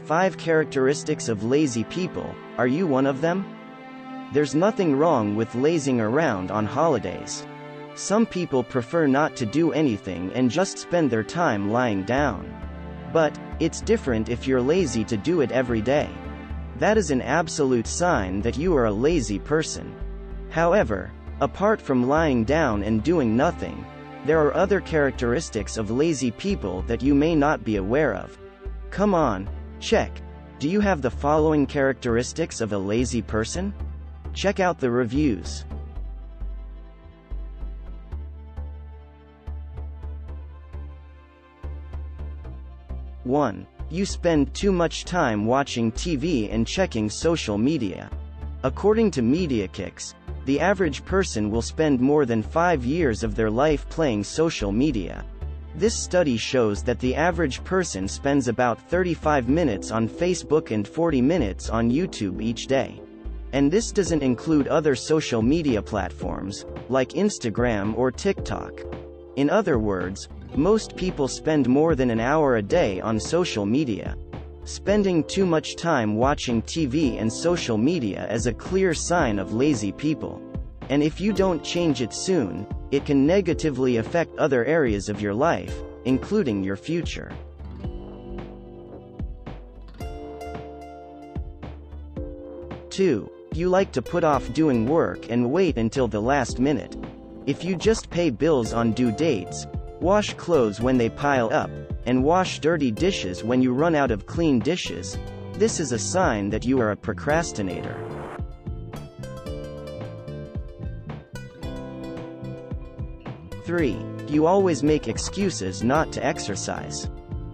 5 characteristics of lazy people. Are you one of them? There's nothing wrong with lazing around on holidays. Some people prefer not to do anything and just spend their time lying down. But it's different if you're lazy to do it every day. That is an absolute sign that you are a lazy person. However, apart from lying down and doing nothing, there are other characteristics of lazy people that you may not be aware of. Come on, check. Do you have the following characteristics of a lazy person? Check out the reviews. 1. You spend too much time watching TV and checking social media. According to MediaKicks, the average person will spend more than 5 years of their life playing social media. This study shows that the average person spends about 35 minutes on Facebook and 40 minutes on YouTube each day. And this doesn't include other social media platforms, like Instagram or TikTok. In other words, most people spend more than an hour a day on social media. Spending too much time watching TV and social media is a clear sign of lazy people. And if you don't change it soon, it can negatively affect other areas of your life, including your future. 2. You like to put off doing work and wait until the last minute. If you just pay bills on due dates, wash clothes when they pile up, and wash dirty dishes when you run out of clean dishes, this is a sign that you are a procrastinator. 3. You always make excuses not to exercise.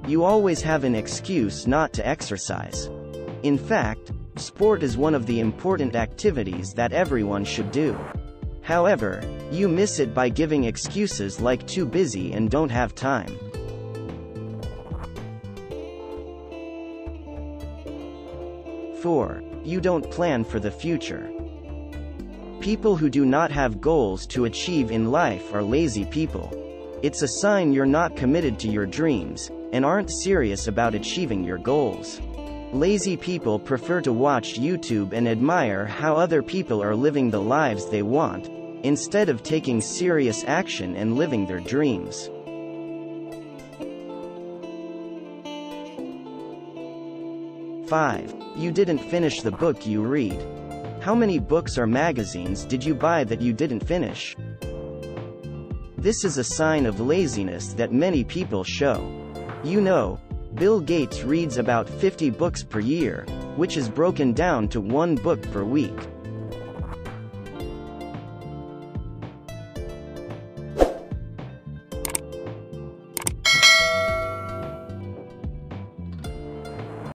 You always have an excuse not to exercise. In fact, sport is one of the important activities that everyone should do. However, you miss it by giving excuses like too busy and don't have time. 4. You don't plan for the future. People who do not have goals to achieve in life are lazy people. It's a sign you're not committed to your dreams, and aren't serious about achieving your goals. Lazy people prefer to watch YouTube and admire how other people are living the lives they want, instead of taking serious action and living their dreams. 5. You didn't finish the book you read. How many books or magazines did you buy that you didn't finish? This is a sign of laziness that many people show. You know, Bill Gates reads about 50 books per year, which is broken down to 1 book per week.